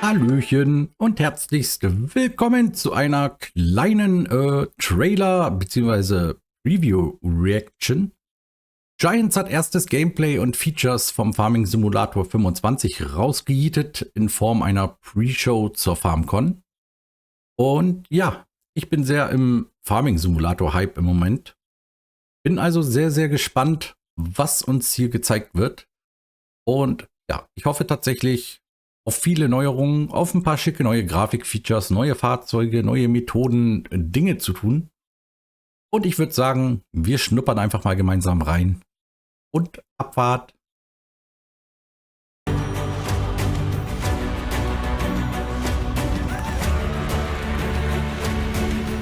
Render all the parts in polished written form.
Hallöchen und herzlichst willkommen zu einer kleinen Trailer- bzw. Review-Reaction. Giants hat erstes Gameplay und Features vom Farming Simulator 25 rausgejietet in Form einer Pre-Show zur FarmCon. Und ja, ich bin sehr im Farming Simulator-Hype im Moment. Bin also sehr, sehr gespannt, was uns hier gezeigt wird. Und ja, ich hoffe tatsächlich auf viele Neuerungen, auf ein paar schicke neue Grafikfeatures, neue Fahrzeuge, neue Methoden, Dinge zu tun. Und ich würde sagen, wir schnuppern einfach mal gemeinsam rein. Und Abfahrt.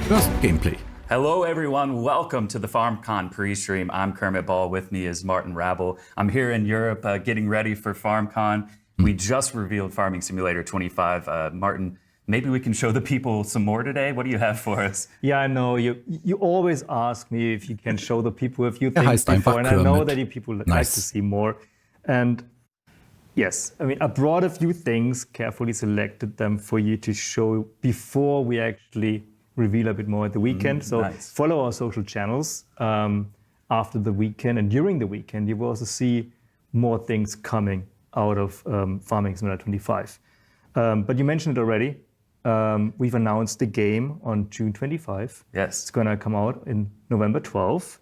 First Gameplay. Hello everyone, welcome to the FarmCon pre-stream. I'm Kermit Ball, with me is Martin Rabel. I'm here in Europe getting ready for FarmCon. We just revealed Farming Simulator 25. Martin, maybe we can show the people some more today. What do you have for us? Yeah, I know. You always ask me if you can show the people a few things heißt before, einfach and I know Kermit. that you people like Nice. to see more. And yes, I mean, I brought a few things, carefully selected them for you to show before we actually reveal a bit more at the weekend. So nice. follow our social channels after the weekend, and during the weekend you will also see more things coming out of Farming Simulator 25. But you mentioned it already. We've announced the game on June 25. Yes. It's going to come out in November 12.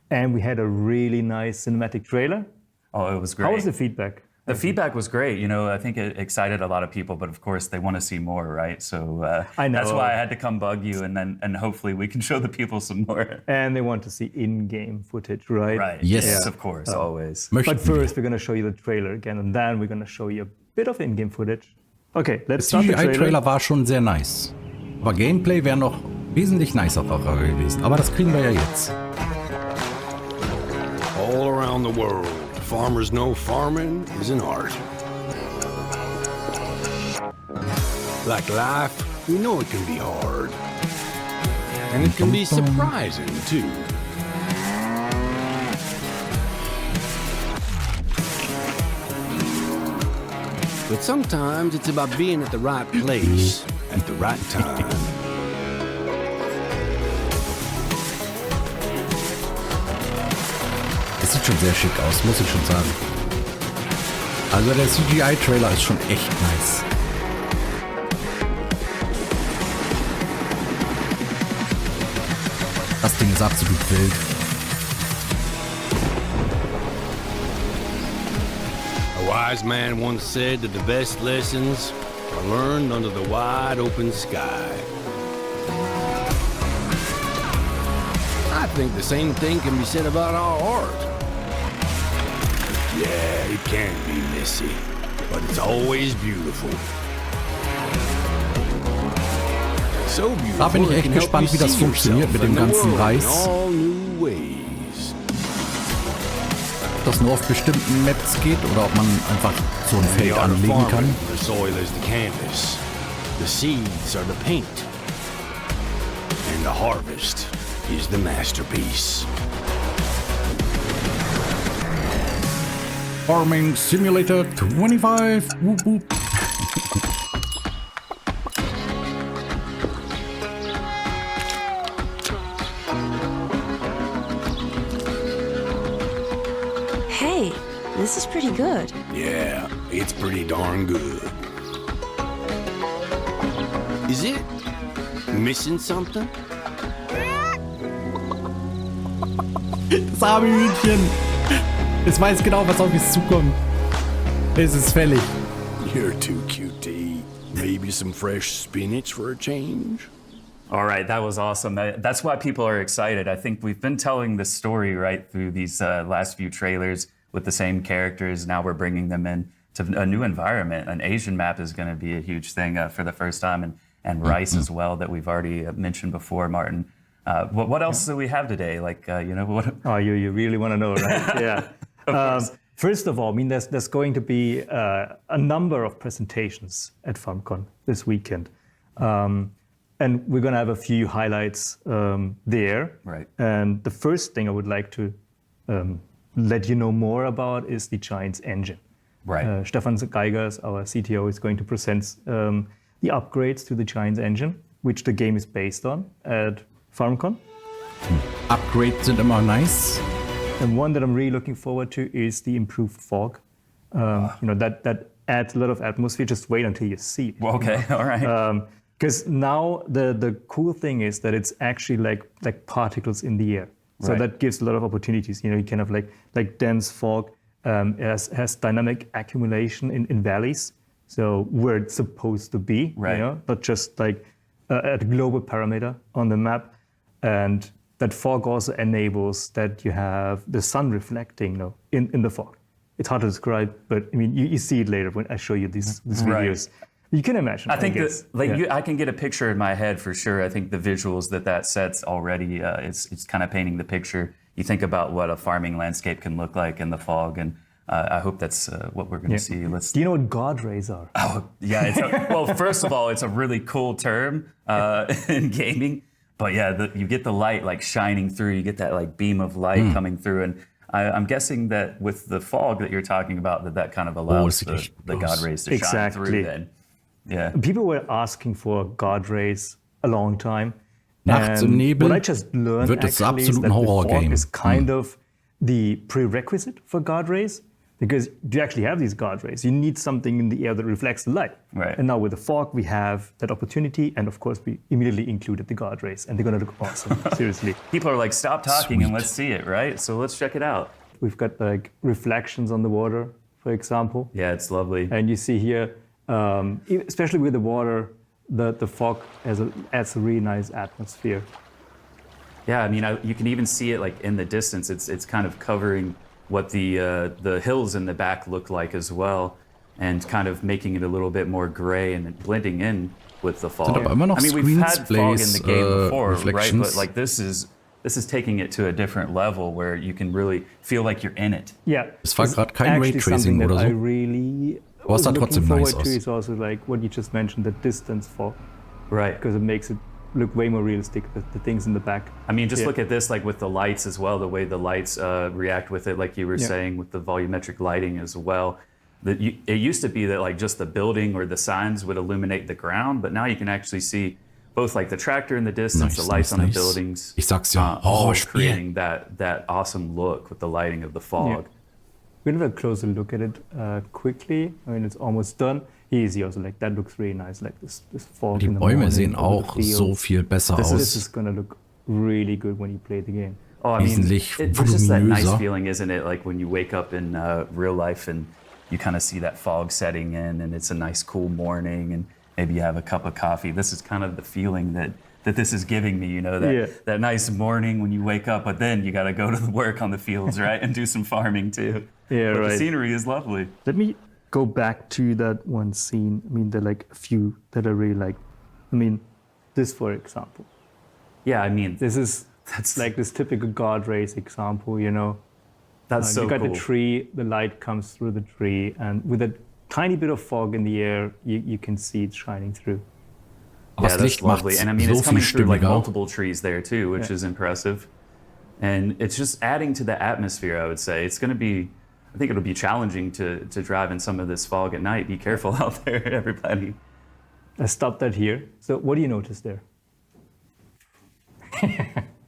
And we had a really nice cinematic trailer. Oh, it was great. How was the feedback? The feedback was great. You know, I think it excited a lot of people, but of course they want to see more, right? So I know. that's why I had to come bug you, and hopefully we can show the people some more. And they want to see in-game footage, right? Right. Yes. Yes, of course, always. But first, we're going to show you the trailer again, and then we're going to show you a bit of in-game footage. Okay, let's start the trailer. CGI-Trailer war schon sehr nice. Aber Gameplay wäre noch wesentlich nicer gewesen. Aber das kriegen wir ja jetzt. All around the world, farmers know farming is an art. Like life, we know it can be hard. And it can be surprising, too. But sometimes it's about being at the right place at the right time. Es sieht schon sehr schick aus, muss ich schon sagen. Also der CGI-Trailer ist schon echt nice. Das Ding ist absolut wild. A wise man once said that the best lessons are learned under the wide open sky. I think the same thing can be said about our art. Yeah, it can be messy, but it's always beautiful. So beautiful. Da bin ich it echt can help gespannt, you wie das see funktioniert yourself mit dem and the ganzen world in Reis. all new ways. Ob das nur auf bestimmten Maps geht oder ob man einfach so ein The Feld art of anlegen kann. farming, the soil is the canvas, the seeds are the paint, and the harvest is the masterpiece. Farming Simulator 25. Whoop, whoop. Hey, this is pretty good. Yeah, it's pretty darn good. Is it missing something? Das arme Hühnchen. Es weiß genau, was auf es zukommt. Es ist fällig. You're too cute to eat. Maybe some fresh spinach for a change? All right, that was awesome. That's why people are excited. I think we've been telling this story right through these last few trailers with the same characters. Now we're bringing them in to a new environment. An Asian map is going to be a huge thing for the first time, and rice as well that we've already mentioned before, Martin. What else do we have today? Like, what? Oh, you really want to know, right? Yeah. First of all, I mean, there's going to be a number of presentations at FarmCon this weekend. And we're going to have a few highlights there. Right. And the first thing I would like to let you know more about is the Giants engine. Right. Stefan Geigers, our CTO, is going to present the upgrades to the Giants engine, which the game is based on at FarmCon. Upgrades sind immer nice. And one that I'm really looking forward to is the improved fog. That adds a lot of atmosphere. Just wait until you see it. Well, okay, all right. Because now the cool thing is that it's actually like particles in the air. So Right. that gives a lot of opportunities. You kind of like dense fog has dynamic accumulation in valleys. So where it's supposed to be, Right. But just like at a global parameter on the map. And that fog also enables that you have the sun reflecting in the fog. It's hard to describe, but I mean, you see it later when I show you these Right. videos. You can imagine. I think guess. I can get a picture in my head for sure. I think the visuals that sets already, it's kind of painting the picture. You think about what a farming landscape can look like in the fog, and I hope that's what we're going to see. Do you know what God rays are? Oh, yeah. Well, first of all, it's a really cool term in gaming. But yeah, you get the light like shining through. You get that like beam of light coming through, and I'm guessing that with the fog that you're talking about, that kind of allows the God rays to shine through. Then, yeah. People were asking for God rays a long time. Nachts im And Nebel what I just learned wird es actually is absolut that ein the fog Horror-Game. is kind of the prerequisite for God rays. Because to actually have these God rays, you need something in the air that reflects the light. Right. And now with the fog, we have that opportunity. And of course, we immediately included the God rays. And they're going to look awesome, seriously. People are like, stop talking and let's see it, right? So let's check it out. We've got like reflections on the water, for example. Yeah, it's lovely. And you see here, especially with the water, the fog adds a really nice atmosphere. Yeah, I mean, you can even see it like in the distance. It's kind of covering what the hills in the back look like as well, and kind of making it a little bit more gray and blending in with the fog. Sind aber immer noch I mean, we've had fog in the game Screensplays, before, right? reflections. But like this is taking it to a different level where you can really feel like you're in it. Yeah. Es war it's grad kein actually Raytracing something oder that I so. really Aber es sah was trotzdem looking nice forward to aus. is also like what you just mentioned, the distance fog, Right. because it makes it look way more realistic, the things in the back. I mean, just Yeah. look at this, like with the lights as well, the way the lights react with it, like you were Yeah. saying, with the volumetric lighting as well. It used to be that like just the building or the signs would illuminate the ground, but now you can actually see both like the tractor in the distance, Nice, the lights nice, on nice. the buildings, Ich sag's ja, all Horrorspiel. creating that awesome look with the lighting of the fog. We're gonna have a closer look at it quickly. I mean, it's almost done. Here you see also like that looks really nice, like this fog Die in the Bäume morning sehen over the auch fields. so viel besser This aus. is gonna look really good when you play the game. Oh, I mean, Wesentlich it's just that nice voluminöser. feeling, isn't it? Like when you wake up in real life and you kind of see that fog setting in, and it's a nice cool morning, and maybe you have a cup of coffee. This is kind of the feeling that this is giving me, that nice morning when you wake up, but then you got to go to the work on the fields, right, and do some farming too. Yeah, but right. The scenery is lovely. Let me go back to that one scene. I mean, there are like a few that I really like. I mean, this for example. Yeah, I mean, That's like this typical God rays example, that's so you got cool. the tree, the light comes through the tree, and with a tiny bit of fog in the air, you can see it shining through. Aber Yeah, das that's Licht macht lovely. And I mean, so it's coming viel through like stimmiger. multiple trees there too, which is impressive. And it's just adding to the atmosphere, I would say. It's going to be, I think it'll be challenging to drive in some of this fog at night. Be careful out there, everybody. I stopped that here. So what do you notice there?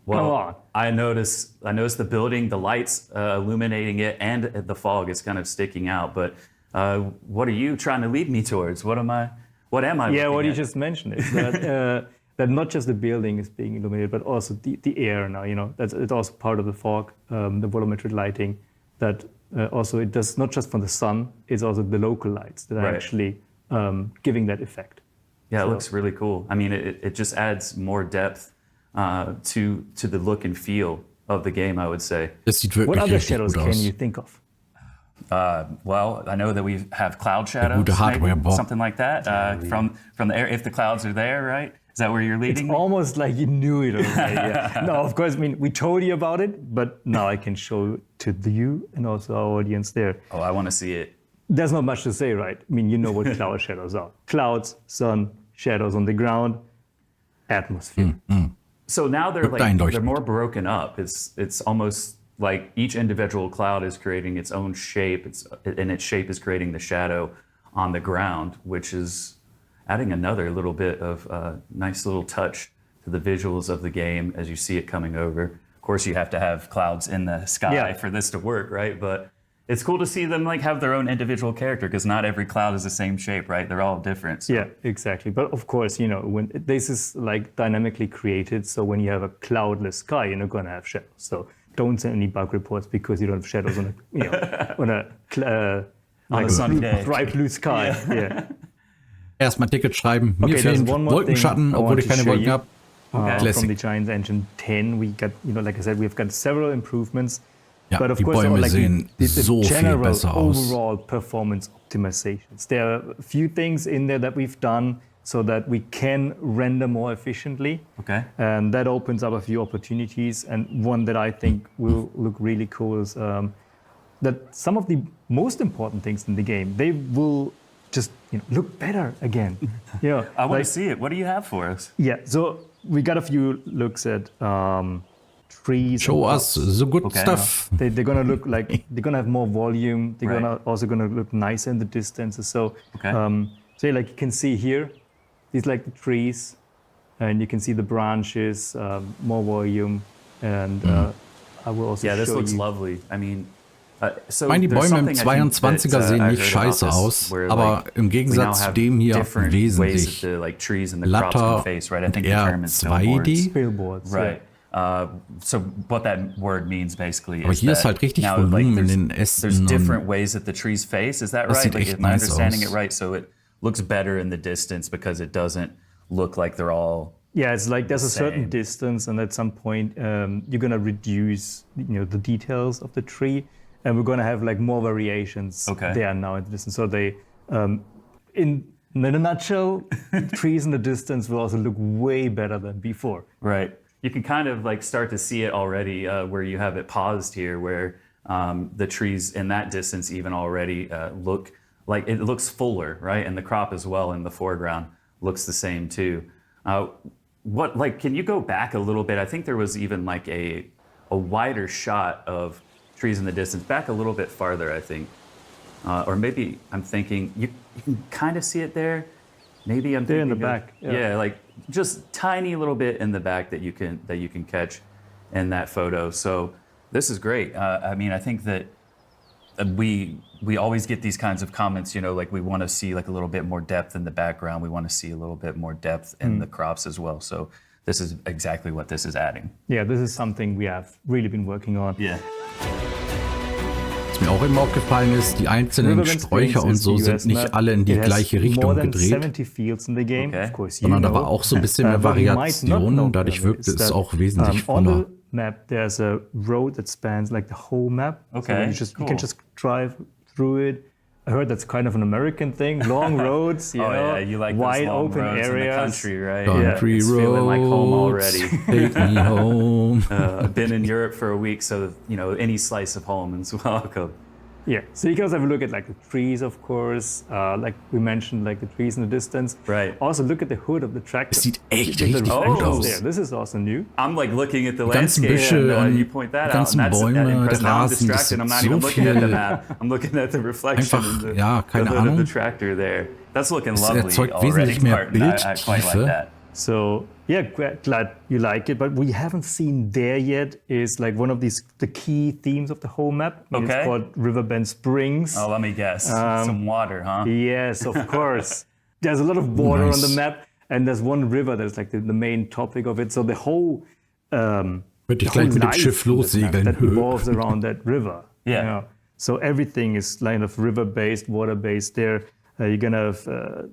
Well, Come on. I noticed the building, the lights illuminating it, and the fog is kind of sticking out. But what are you trying to lead me towards? What am I? Yeah, looking what you at? just mentioned is that not just the building is being illuminated, but also the air now. It's also part of the fog, the volumetric lighting. That also it does not just from the sun, it's also the local lights that are Right. actually giving that effect. Yeah, it So- looks really cool. I mean, it just adds more depth to the look and feel of the game, I would say. Das sieht wirklich What other richtig shadows gut can aus. you think of? Well, I know that we have cloud shadows, gute Hardware, maybe, Bob. something like that, from the air. If the clouds are there, right? Is that where you're It's leading me? almost like you knew it already. Yeah. No, of course, I mean, we told you about it, but now I can show it to you and also our audience there. Oh, I want to see it. There's not much to say, right? I mean, you know what cloud shadows are. Clouds, sun, shadows on the ground, atmosphere. So now they're Wird eindeutig. more broken up. It's almost like each individual cloud is creating its own shape, and its shape is creating the shadow on the ground, which is adding another little bit of nice little touch to the visuals of the game as you see it coming over. Of course, you have to have clouds in the sky for this to work, right? But it's cool to see them like have their own individual character, because not every cloud is the same shape, right? They're all different. So. Yeah, exactly. But of course, when this is like dynamically created, so when you have a cloudless sky, you're not going to have shadows. So don't send any bug reports because you don't have shadows on On a sunny day. Bright blue sky. Yeah. Erstmal Ticket schreiben. Mir Okay, fehlen there's one more Wolkenschatten, thing I obwohl want ich to keine show Wolken you. habe. From Classic. the Giants Engine 10, we got, like I said, we've got several improvements. Ja, but of die course, Bäume like sehen the so viel general besser aus. overall performance optimizations. There are a few things in there that we've done so that we can render more efficiently. Okay. And that opens up a few opportunities. And one that I think will look really cool is that some of the most important things in the game, they will just look better again. I want to see it. What do you have for us? Yeah, so we got a few looks at trees. Show and us the good stuff. They're gonna look like they're gonna have more volume. They're also gonna look nicer in the distances. So, so like you can see here, these like the trees, and you can see the branches, more volume, and I will also Yeah, this show looks you. lovely. I mean, so Ich meine, die there's Bäume im something I think 22er that, sehen I nicht heard about scheiße this, aus, where, aber im we now Gegensatz zu have dem hier different ways wesentlich that the like trees and the crops glatter, can face, right? I think the eher term is 2D. Billboards, right? So what that word means basically Aber is hier ist that halt richtig now, Volumen in there's, den there's Ästen. different ways that the trees face. Is that Das right? sieht Like, echt am I nice understanding aus. it right? So it looks better in the distance because it doesn't look like they're all. Yeah, it's like there's a certain same. distance, and at some point you're gonna reduce, the details of the tree, and we're gonna have like more variations there now in the distance. So they, in a nutshell, trees in the distance will also look way better than before. Right. You can kind of like start to see it already where you have it paused here, where the trees in that distance even already look like it looks fuller, right? And the crop as well in the foreground looks the same too. Can you go back a little bit? I think there was even like a wider shot of trees in the distance, back a little bit farther, I think. Or maybe I'm thinking, you can kind of see it there. Maybe I'm There in the thinking of- back, Yeah, like just tiny little bit in the back that you can catch in that photo. So this is great. I mean, I think that we always get these kinds of comments, like we want to see like a little bit more depth in the background. We want to see a little bit more depth in the crops as well. So this is exactly what this is adding. Yeah, this is something we have really been working on. Yeah. Was mir auch immer aufgefallen ist, die einzelnen Riverbend Sträucher Springs und is so the sind US nicht map. alle in die It has gleiche more Richtung than gedreht, 70 fields in the game. Okay. Of course, you sondern da know. war auch so ein bisschen mehr What you might not know, Variation. Dadurch Kevin, wirkte is es that, auch wesentlich on voller. the map, there's a road that spans like the whole map. Okay, So you cool. can just drive through it. I heard that's kind of an American thing. Long roads, Yeah, you like wide those long open roads areas. in the country, right? Country It's feeling like home roads, already. take me home. I've been in Europe for a week, so any slice of home is welcome. Yeah, so you can also have a look at like the trees, of course. Like we mentioned, like the trees in the distance. Right. Also look at the hood of the tractor. Es sieht echt The richtig gut reflections aus. there. This is also new. I'm like looking at the ganzen landscape, Büsche and und you point that die out, and ganzen that Bäume, impressed. der Now I'm Rasen, das distracted. I'm not sieht even so looking at the viel. map. I'm looking at the reflection Einfach, in the, ja, keine the hood of Ahnung. the tractor there. That's looking Es lovely erzeugt already, wesentlich mehr Martin. I quite like Bildtiefe. that. So yeah, glad you like it. But we haven't seen there yet is like one of the key themes of the whole map. Okay. It's called Riverbend Springs. Oh, let me guess. Some water, huh? Yes, of course. There's a lot of water Nice. on the map, and there's one river that's like the main topic of it. So the whole Würde the ich whole gleich mit dem life Schiff in this map lossegeln. that revolves around that river. Yeah. You know? So everything is kind of river-based, water-based there. You're gonna have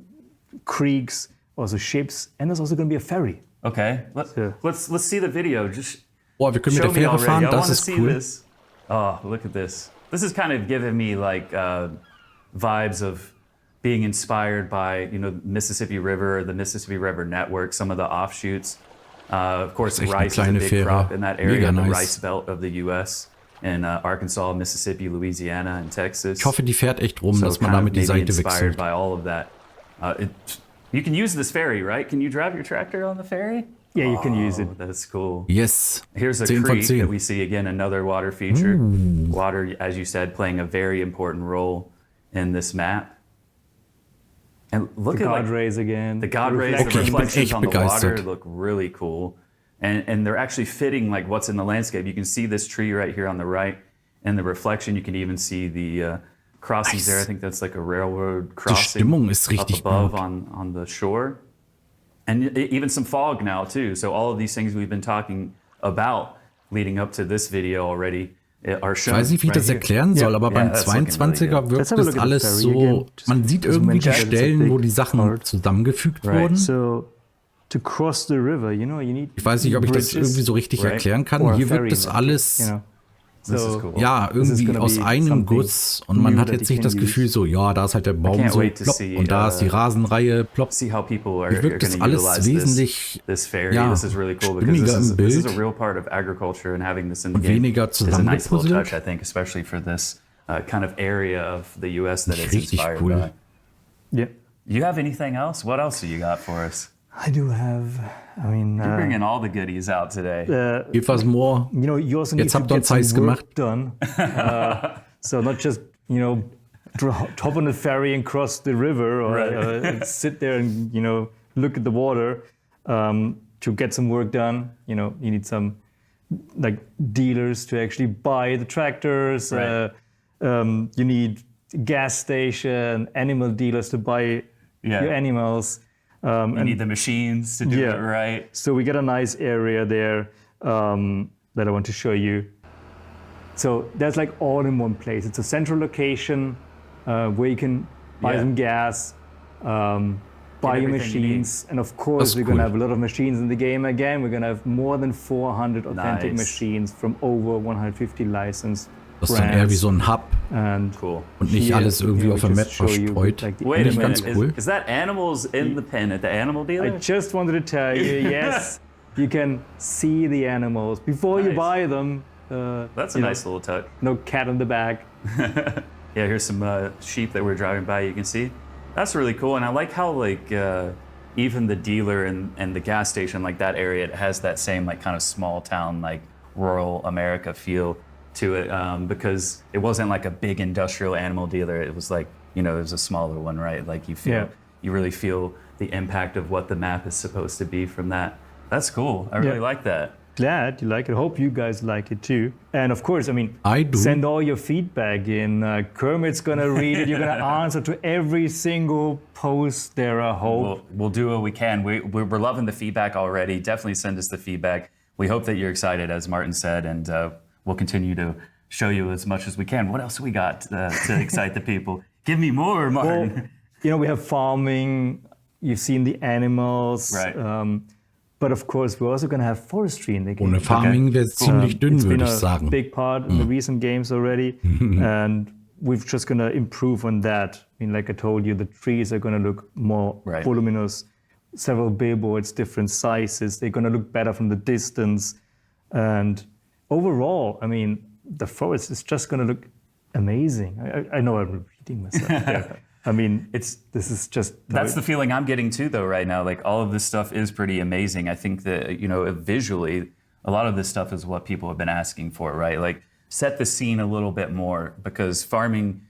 creeks, also ships, and there's also gonna be a ferry. Okay, Yeah. let's see the video. Just Boah, wir können mit show der me Fähre already. fahren, I want das to ist see cool. this. Oh, look at this. This is kind of giving me like vibes of being inspired by Mississippi River or the Mississippi River Network. Some of the offshoots. Of course, Das ist echt eine rice is a kleine big Fähre. crop in that area. Mega The nice. rice belt of the U.S. in Arkansas, Mississippi, Louisiana, and Texas. Ich hoffe, die fährt echt rum, So dass man kind of damit die maybe Seite inspired wechselt. by all of that. You can use this ferry, right? Can you drive your tractor on the ferry? Yeah, you can use it. That's cool. Yes. Here's a 10 von creek 10. that we see again, another water feature. Water, as you said, playing a very important role in this map. And look The at guard like, rays again. the god rays, Okay, the ich bin reflections echt on the water begeistert. look really cool. And they're actually fitting like what's in the landscape. You can see this tree right here on the right and the reflection. You can even see the crossings there. I think that's like a railroad crossing Stimmung ist up richtig above gut. on the shore. And even some fog now too. So all of these things we've been talking about leading up to this video already are Ich shown. weiß nicht, wie ich right das here. erklären soll, aber beim that's looking really 22er good. wirkt Let's have a das look at the alles ferry so, again. Just man sieht as irgendwie die mentioned, it's a Stellen, wo big die Sachen part. zusammengefügt Right. wurden. So, to cross the river, you need Ich weiß nicht, ob ich das bridges irgendwie so richtig right? erklären kann. or a Hier ferry wirkt das that, alles, you know. This is So, cool. ja, This is irgendwie gonna aus be einem something Guss. Und man new hat that jetzt you nicht can das Gefühl use. so, ja, da ist halt der Baum can't so wait to plopp see, und da ist die Rasenreihe plopp. See how people are Mir wirkt das going to alles utilize wesentlich this ferry. ja, This is really cool because stimmiger im this is a Bild real part of agriculture, and having this in the und game weniger is a nice little zusammengepuzzelt. touch, I think, especially for this kind of area of the U.S. that it's Richtig inspired cool. by. Yeah. You have anything else? What else do you got for us? I do have, You're bringing all the goodies out today. Etwas more. you also need Jetzt to habt ihr get uns some heiß work done. So not just, hop on the ferry and cross the river or Right. sit there and, look at the water. To get some work done, you need some like dealers to actually buy the tractors. Right. You need gas station, animal dealers to buy Yeah. your animals. You need the machines to do Yeah. it right. So we got a nice area there that I want to show you. So that's like all in one place. It's a central location where you can buy Yeah. some gas, buy your everything you machines, and of course That's we're gonna cool. have a lot of machines in the game again. We're gonna have more than 400 authentic Nice. machines from over 150 licensed Das ist dann eher wie so ein Hub and Cool. und nicht here, alles irgendwie we auf der just Map show you, verstreut. like, the Wait a Finde ich ganz minute. cool. Is that animals in the pen at the animal dealer? I just wanted to tell you, yes, you can see the animals before you Nice. buy them. That's a nice little touch. No cat on the back. Yeah, here's some sheep that we're driving by. You can see. That's really cool, and I like how like even the dealer and the gas station, like that area, it has that same like kind of small town, like rural America feel to it, because it wasn't like a big industrial animal dealer. It was like it was a smaller one, right? Like you really feel the impact of what the map is supposed to be from that. That's cool. I really like that. Glad you like it. Hope you guys like it too. And of course, I do. send all your feedback in. Kermit's gonna read it. You're gonna answer to every single post there. I hope. We'll do what we can. We're loving the feedback already. Definitely send us the feedback. We hope that you're excited, as Martin said, and we'll continue to show you as much as we can. What else we got to excite the people? Give me more, Martin. Well, we have farming. You've seen the animals. Right. But of course, we're also gonna have forestry in the game. Ohne Farming wäre es ziemlich dünn, It's been würde ich a sagen. big part in the recent games already, and we're just gonna improve on that. I mean, like I told you, the trees are gonna look more Right. voluminous. Several billboards, different sizes. They're gonna look better from the distance, and overall, I mean, the forest is just gonna look amazing. I know I'm repeating myself there. I mean, this is just That's the feeling I'm getting too, though, right now. Like all of this stuff is pretty amazing. I think that visually, a lot of this stuff is what people have been asking for, right? Like set the scene a little bit more, because farming,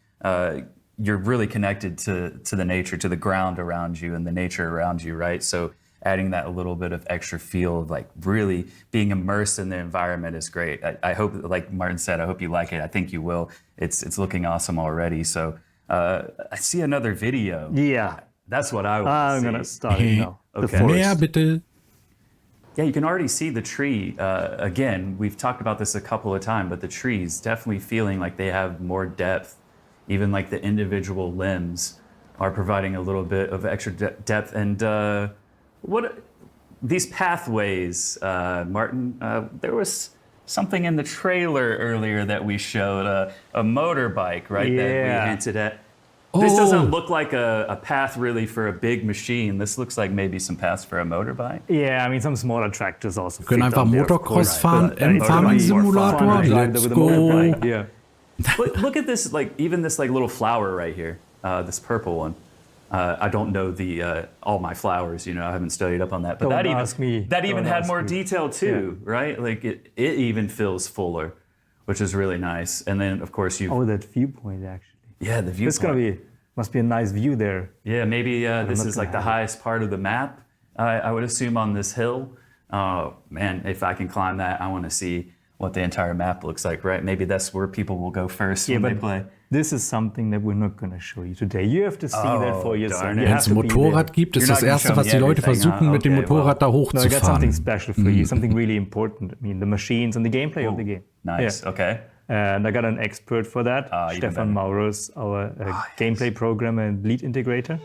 you're really connected to the nature, to the ground around you and the nature around you, right? So adding that a little bit of extra feel, like really being immersed in the environment is great. I hope, like Martin said, I hope you like it. I think you will. It's looking awesome already. So I see another video. yeah. That's what I want I'm to see. gonna start it now. The Okay. forest. Mehr bitte. Yeah, you can already see the tree. Again, we've talked about this a couple of times, but the trees definitely feeling like they have more depth. Even like the individual limbs are providing a little bit of extra depth. And what these pathways, Martin, there was something in the trailer earlier that we showed, a motorbike, right? That Yeah. we hinted at. This doesn't look like a path really for a big machine. This looks like maybe some paths for a motorbike. Yeah, I mean, some smaller tractors also. Können fit einfach on there, of Motocross course, fahren but im it's gonna Farming be more fun Simulator. to drive Let's with a go. motorbike, Yeah. Look at this, like even this like little flower right here, this purple one. I don't know the all my flowers, I haven't studied up on that. But Don't that even ask me. that even Don't had ask more me. detail too, right? Like it even feels fuller, which is really nice. And then of course you, Oh, that viewpoint actually. yeah, the viewpoint. It's gonna must be a nice view there. Yeah, maybe this not is like the gonna have highest part of the map. I would assume on this hill. Oh man, if I can climb that, I want to see what the entire map looks like, right? Maybe that's where people will go first when they play. This is something that we're not going to show you today. You have to see that for yourself. darn it. You Wenn have es ein to be Motorrad there. gibt, ist You're das not gonna Erste, show was me die Leute everything, huh? versuchen, mit dem Okay, Motorrad da No, I got something hochzufahren. special for you, something really important. I mean, the machines and the gameplay of the game. Nice. Yeah. Okay. And I got an expert for that, even Stefan better. Mauros, our gameplay programmer and lead integrator.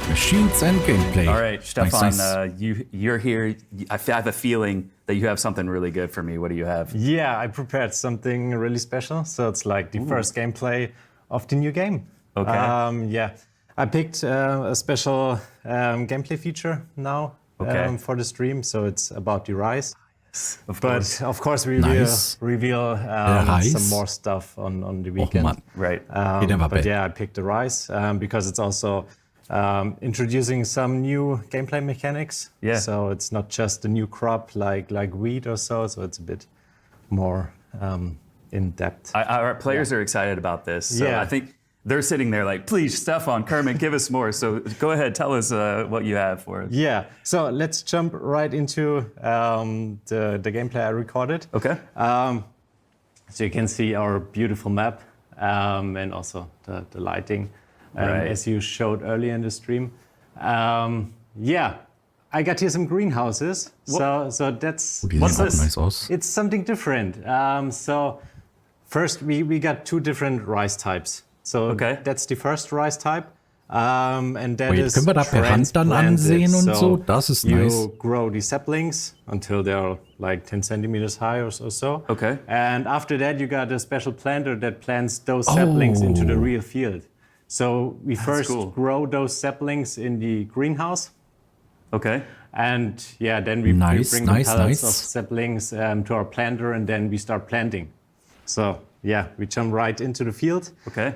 Machines and Gameplay. All right, Stefan, Nice. you're here. I have a feeling that you have something really good for me. What do you have? Yeah, I prepared something really special. So it's like the first gameplay of the new game. Okay. Yeah, I picked a special gameplay feature now Okay. for the stream. So it's about the Rise. Of But course. of course, we Nice. reveal Rise? some more stuff on the Oh weekend. Mann. Right. Wieder mal But Bett. yeah, I picked the Rise because it's also introducing some new gameplay mechanics. Yeah. So it's not just a new crop like wheat or so. So it's a bit more in depth. Our players are excited about this. So Yeah. I think they're sitting there like, please, Stefan, Kermit, give us more. So go ahead, tell us what you have for us. Yeah. So let's jump right into the gameplay I recorded. Okay. So you can see our beautiful map and also the lighting, Right. as you showed earlier in the stream. Yeah, I got here some greenhouses. So that's Die What's sehen auch this? nice aus. it's something different. So first we got two different rice types. So Okay. that's the first rice type. And that Oh, jetzt is können wir da per Hand dann transplanted. ansehen und so. Das ist you nice. grow the saplings until they're like 10 centimeters high or so. Okay. And after that, you got a special planter that plants those saplings into the Oh. real field. So we first cool. grow those saplings in the greenhouse. Okay. And yeah, then we Nice, bring nice, the pellets nice. of saplings to our planter, and then we start planting. So yeah, we jump right into the field. Okay.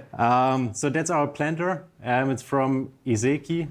So that's our planter. It's from Iseki.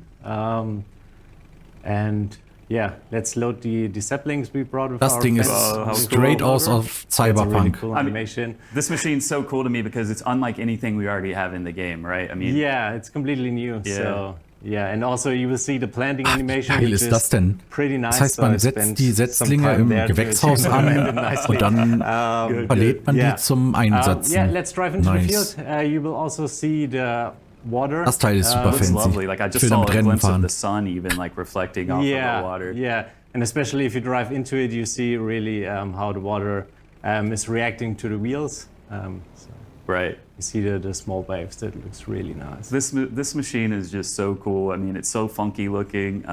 And yeah, let's load the saplings we brought with Das our Ding ist plants. how straight cool. aus auf It's a really Cyberpunk. cool I mean, animation. This machine's so cool to me because it's unlike anything we already have in the game, right? I mean, Yeah, it's completely new. Yeah. So yeah, and also you will see the planting animation. Geil which ist das denn? Pretty nice. Das heißt, So man I setzt spent die some Setzlinge time im there to Gewächshaus implement it an nicely. und dann verlädt man yeah. die zum Einsetzen. Yeah, let's drive into Nice. the field. You will also see the water. Das Teil ist super looks fancy. lovely. Like I Ich just will saw damit a Rennen glimpse of fahren. the sun even like reflecting off of the water. Yeah, and especially if you drive into it, you see really how the water is reacting to the wheels. So Right. you see the small waves. That looks really nice. This machine is just so cool. I mean, it's so funky looking,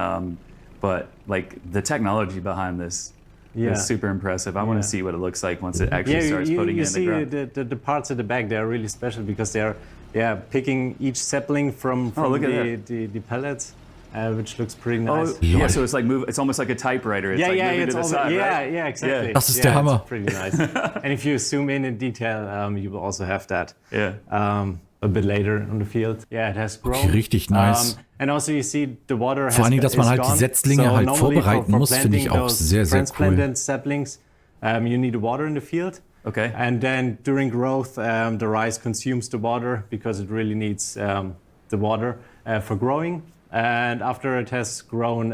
but like the technology behind this Yeah. is super impressive. I want Yeah. to see what it looks like once it actually starts putting you it in the see ground. the parts at the back. They're really special because they're picking each sapling from look at the pellets, which looks pretty nice. Oh, yeah. So it's like it's almost like a typewriter. It's like moving it's to the all side, yeah, right? yeah, exactly. Das ist der Hammer. It's pretty nice. And if you zoom in detail, you will also have that. Yeah. A bit later on the field. Yeah, it has grown. Okay, richtig nice. And also you see the water Vor allen Dingen, dass man is halt die gone. Setzlinge halt normally vorbereiten muss, finde ich planting auch those sehr, sehr cool. transplanted saplings, you need water in the field. Okay. And then during growth, the rice consumes the water because it really needs the water for growing. And after it has grown,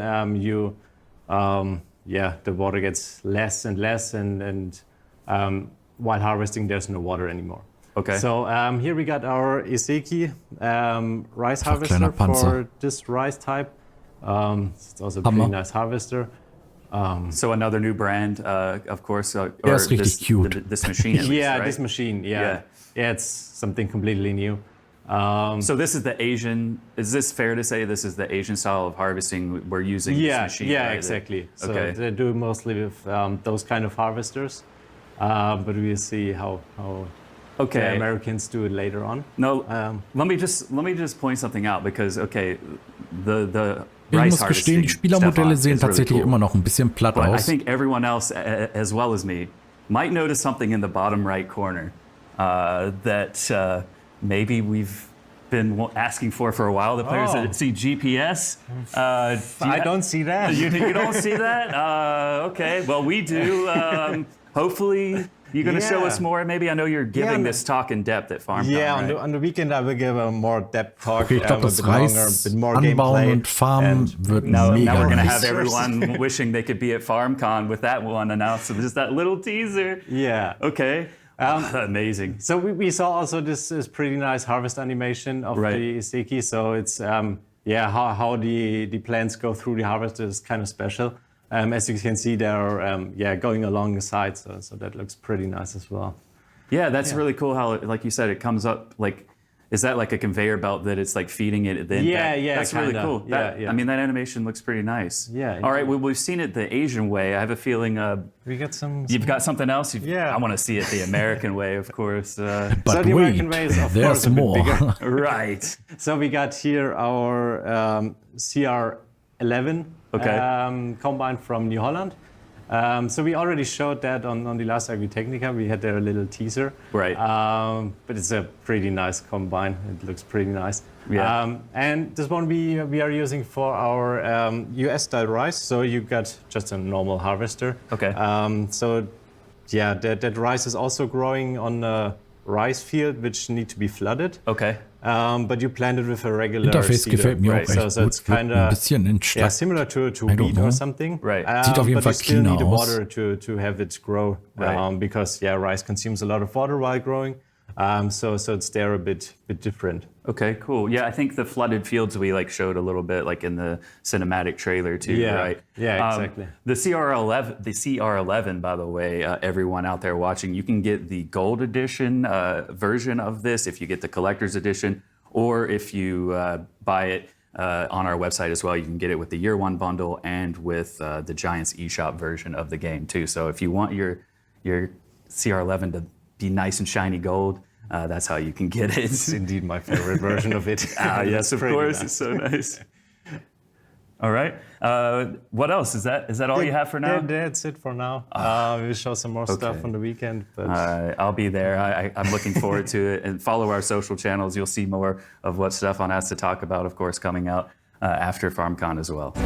the water gets less and less, and while harvesting, there's no water anymore. Okay. So here we got our Iseki rice Einfach harvester kleiner Panzer. for this rice type. It's also a pretty Hammer. nice harvester. So another new brand, of course. Or ist richtig this, cute. This machine. At least, Yeah, right? this machine. Yeah. Yeah, it's something completely new. So this is the Asian. Is this fair to say this is the Asian style of harvesting we're using? Yeah, this machine, yeah, right? exactly. So Okay. they do mostly with those kind of harvesters, but we'll see how the Okay. Americans do it later on. No, let me just point something out because the Ich rice muss gestehen, die harvesting, Spielermodelle Stefan, sehen is really tatsächlich cool. immer noch ein bisschen platt But I aus. think everyone else, as well as me, might notice something in the bottom right corner that maybe we've been asking for a while. The players that see GPS. I don't see that. You don't see that? Okay. Well, we do. Hopefully, you're going to show us more. Maybe I know you're giving this talk in depth at FarmCon. Yeah, right? on the weekend I will give a more depth talk. Okay, ich glaube, das Reis anbauen und Farmen wird Now we're mega going to nice. have everyone wishing they could be at FarmCon with that one announced. So just that little teaser. Yeah. Okay. Amazing. So we saw also this pretty nice harvest animation of the Iseki. So it's how the plants go through the harvest is kind of special. As you can see, they're going along the side, so that looks pretty nice as well. Yeah, that's really cool. How, like you said, it comes up like. Is that like a conveyor belt that it's like feeding it? Then that's kinda. really cool. I mean, that animation looks pretty nice. Yeah. All right, well, we've seen it the Asian way. I have a feeling we got some. You've got something else. Yeah. I want to see it the American way, of course. But so the American way is, of there's course, a bit more. bigger. Right. So we got here our CR11 combine from New Holland. So we already showed that on the last Agritechnica. We had there a little teaser. Right. But it's a pretty nice combine. It looks pretty nice. Yeah. And this one we are using for our US-style rice. So you got just a normal harvester. Okay. So yeah, that rice is also growing on a rice field which need to be flooded. Okay. But you plant it with a regular Interface seeder. gefällt mir auch echt So it's gut. kind Ein of bisschen entschlackt. similar to don't wheat know. or something. Right. Sieht auf jeden but Fall you still cleaner need the aus. water to have it grow. Right. Because rice consumes a lot of water while growing. So it's there a bit different. Okay, cool. Yeah, I think the flooded fields we like showed a little bit like in the cinematic trailer too, Yeah. right? Yeah, exactly. The CR11, by the way, everyone out there watching, you can get the gold edition version of this if you get the collector's edition, or if you buy it on our website as well, you can get it with the year one bundle and with the Giants eShop version of the game too. So if you want your CR11 to be nice and shiny gold, that's how you can get it. It's indeed my favorite version of it. Yes, of pretty course. nice. It's so nice. All right. What else? Is that all you have for now? That's it for now. We'll show some more stuff on the weekend. But I'll be there. I'm looking forward to it. And follow our social channels. You'll see more of what Stefan has to talk about, of course, coming out after FarmCon as well.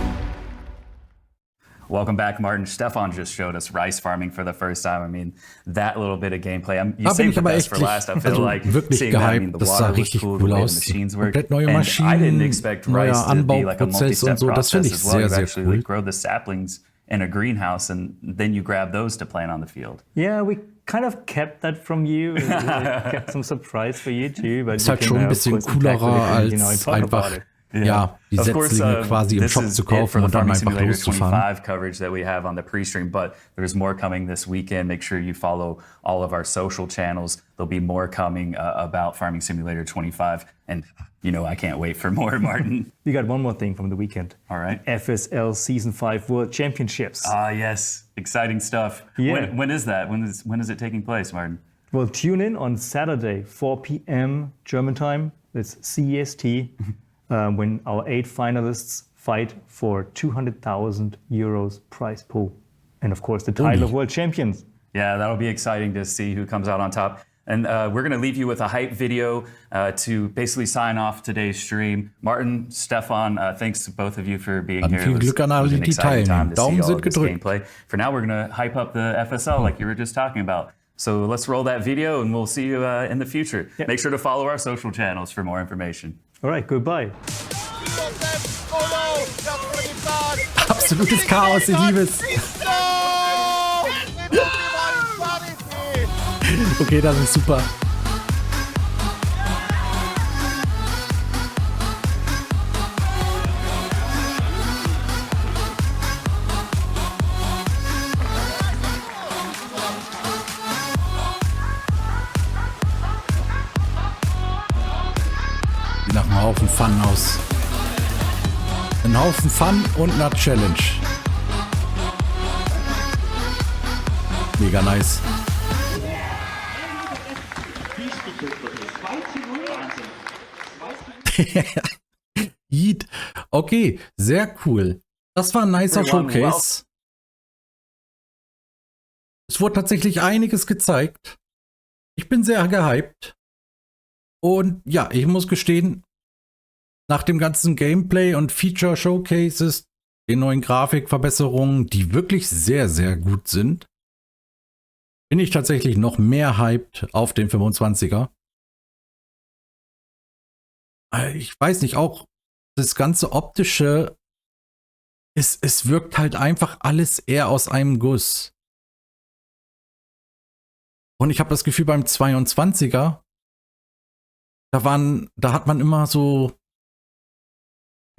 Welcome back, Martin. Stefan just showed us rice farming for the first time. I mean, that little bit of gameplay. You Da bin saved ich the aber best for echt last. I feel like wirklich seeing that. I mean, gehypt. the Das sah water was richtig cool, the cool way the aus. machines work. Komplett neue And I Maschinen, didn't expect neuer rice to be like a Anbauprozess und multi-step so. Das finde process ich as well. sehr, You sehr actually cool. like, grow the saplings in a greenhouse, and then you grab those to plant on the field. Yeah, we kind of kept that from you. We kept some surprise for you too. But Ist halt schon ein bisschen coolerer als einfach die Of course, Setzlinge quasi im this Shop is zu it for kaufen the und dann Farming einfach Simulator loszufahren. 25 coverage that we have on the pre-stream, but there's more coming this weekend. Make sure you follow all of our social channels. There'll be more coming about Farming Simulator 25, and I can't wait for more, Martin. We got one more thing from the weekend. All right. FSL Season 5 World Championships. Ah, yes, exciting stuff. Yeah. When is that? When is it taking place, Martin? Well, tune in on Saturday, 4 p.m. German time. That's CEST. When our 8 finalists fight for 200,000 euros prize pool. And of course, the title of world champions. Yeah, that'll be exciting to see who comes out on top. And we're going to leave you with a hype video to basically sign off today's stream. Martin, Stefan, thanks to both of you for being here. Viel Glück an alle, die teilnehmen. Daumen sind gedrückt. Gameplay. For now, we're going to hype up the FSL like you were just talking about. So let's roll that video and we'll see you in the future. Yep. Make sure to follow our social channels for more information. All right, goodbye. Absolutes Chaos, ich liebe es. Okay, das ist super. Sieht nach einem Haufen Fun aus. Ein Haufen Fun und einer Challenge. Mega nice. Yeet. Okay, sehr cool. Das war ein nicer Showcase. Es wurde tatsächlich einiges gezeigt. Ich bin sehr gehypt. Und ja, ich muss gestehen, nach dem ganzen Gameplay und Feature Showcases, den neuen Grafikverbesserungen, die wirklich sehr, sehr gut sind, bin ich tatsächlich noch mehr hyped auf den 25er. Ich weiß nicht, auch das ganze Optische, es wirkt halt einfach alles eher aus einem Guss. Und ich habe das Gefühl, beim 22er, da hat man immer so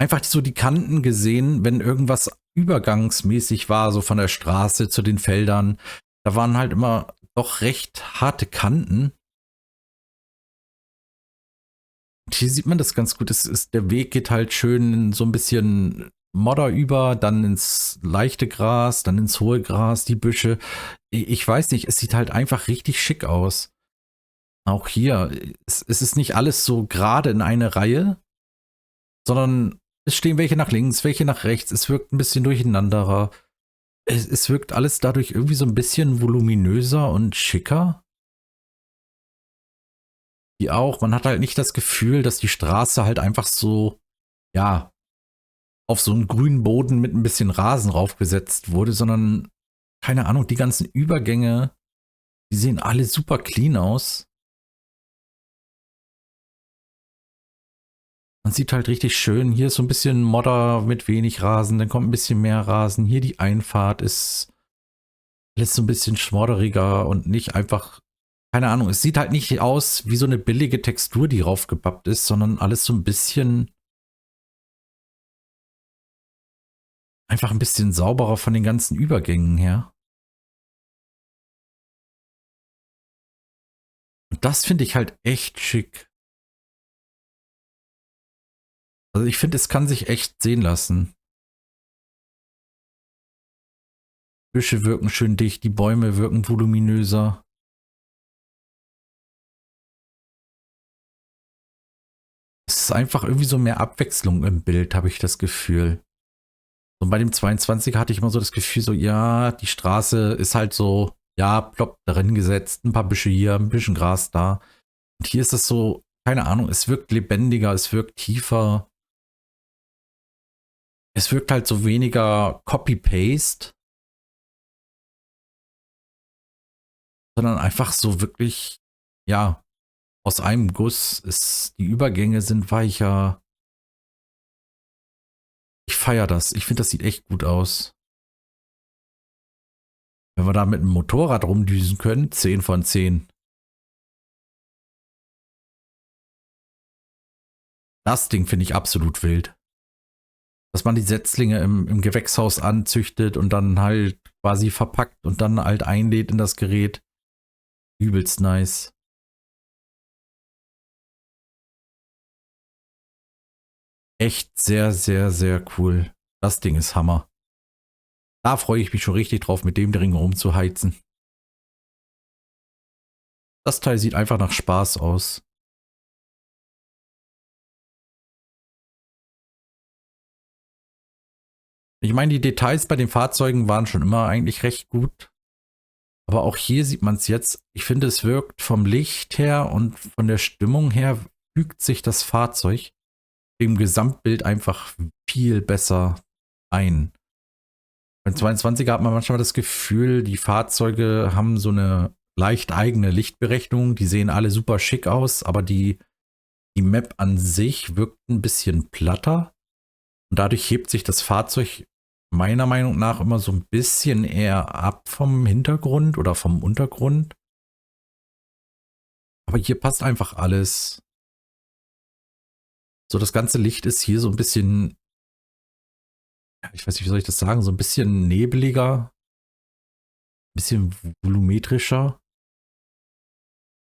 einfach so die Kanten gesehen, wenn irgendwas übergangsmäßig war, so von der Straße zu den Feldern. Da waren halt immer doch recht harte Kanten. Und hier sieht man das ganz gut. Der Weg geht halt schön so ein bisschen Modder über, dann ins leichte Gras, dann ins hohe Gras, die Büsche. Ich weiß nicht, es sieht halt einfach richtig schick aus. Auch hier, es ist nicht alles so gerade in eine Reihe, sondern es stehen welche nach links, welche nach rechts. Es wirkt ein bisschen durcheinanderer. Es wirkt alles dadurch irgendwie so ein bisschen voluminöser und schicker. Wie auch, man hat halt nicht das Gefühl, dass die Straße halt einfach so, ja, auf so einen grünen Boden mit ein bisschen Rasen raufgesetzt wurde, sondern, keine Ahnung, die ganzen Übergänge, die sehen alle super clean aus. Man sieht halt richtig schön, hier ist so ein bisschen Modder mit wenig Rasen, dann kommt ein bisschen mehr Rasen. Hier die Einfahrt ist alles so ein bisschen schmodderiger und nicht einfach, keine Ahnung, es sieht halt nicht aus wie so eine billige Textur, die raufgebappt ist, sondern alles so ein bisschen, einfach ein bisschen sauberer von den ganzen Übergängen her. Und das finde ich halt echt schick. Also ich finde, es kann sich echt sehen lassen. Büsche wirken schön dicht, die Bäume wirken voluminöser. Es ist einfach irgendwie so mehr Abwechslung im Bild, habe ich das Gefühl. Und bei dem 22er hatte ich immer so das Gefühl, so, ja, die Straße ist halt so, ja, plopp darin gesetzt, ein paar Büsche hier, ein bisschen Gras da. Und hier ist das so, keine Ahnung, es wirkt lebendiger, es wirkt tiefer. Es wirkt halt so weniger Copy-Paste, sondern einfach so wirklich, ja, aus einem Guss. Die Übergänge sind weicher. Ich feiere das. Ich finde, das sieht echt gut aus. Wenn wir da mit einem Motorrad rumdüsen können, 10 von 10. Das Ding finde ich absolut wild. Dass man die Setzlinge im Gewächshaus anzüchtet und dann halt quasi verpackt und dann halt einlädt in das Gerät. Übelst nice. Echt sehr, sehr, sehr cool. Das Ding ist Hammer. Da freue ich mich schon richtig drauf, mit dem Ding rumzuheizen. Das Teil sieht einfach nach Spaß aus. Ich meine, die Details bei den Fahrzeugen waren schon immer eigentlich recht gut. Aber auch hier sieht man es jetzt. Ich finde, es wirkt vom Licht her und von der Stimmung her, fügt sich das Fahrzeug im Gesamtbild einfach viel besser ein. Beim 22er hat man manchmal das Gefühl, die Fahrzeuge haben so eine leicht eigene Lichtberechnung. Die sehen alle super schick aus, aber die Map an sich wirkt ein bisschen platter. Und dadurch hebt sich das Fahrzeug meiner Meinung nach immer so ein bisschen eher ab vom Hintergrund oder vom Untergrund. Aber hier passt einfach alles. So, das ganze Licht ist hier so ein bisschen, ich weiß nicht, wie soll ich das sagen, so ein bisschen nebeliger, ein bisschen volumetrischer.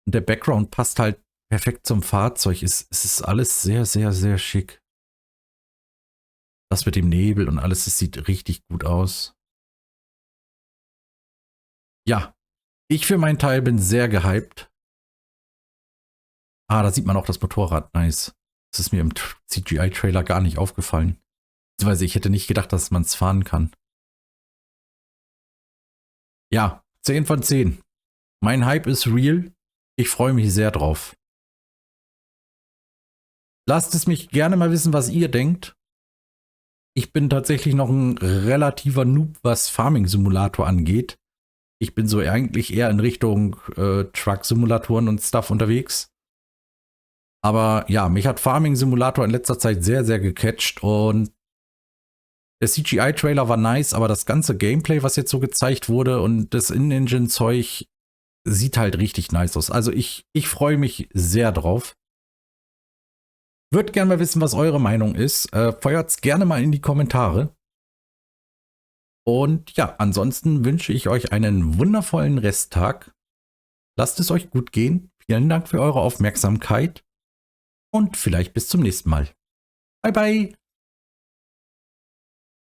Und der Background passt halt perfekt zum Fahrzeug. Es ist alles sehr, sehr, sehr schick. Das mit dem Nebel und alles, das sieht richtig gut aus. Ja, ich für meinen Teil bin sehr gehypt. Ah, da sieht man auch das Motorrad. Nice. Das ist mir im CGI-Trailer gar nicht aufgefallen. Beziehungsweise ich hätte nicht gedacht, dass man es fahren kann. Ja, 10 von 10. Mein Hype ist real. Ich freue mich sehr drauf. Lasst es mich gerne mal wissen, was ihr denkt. Ich bin tatsächlich noch ein relativer Noob, was Farming-Simulator angeht. Ich bin so eigentlich eher in Richtung Truck-Simulatoren und Stuff unterwegs. Aber ja, mich hat Farming-Simulator in letzter Zeit sehr, sehr gecatcht und der CGI-Trailer war nice, aber das ganze Gameplay, was jetzt so gezeigt wurde und das In-Engine-Zeug sieht halt richtig nice aus. Also ich freue mich sehr drauf. Würd gerne mal wissen, was eure Meinung ist. Feuert's gerne mal in die Kommentare. Und ja, ansonsten wünsche ich euch einen wundervollen Resttag. Lasst es euch gut gehen. Vielen Dank für eure Aufmerksamkeit. Und vielleicht bis zum nächsten Mal. Bye, bye.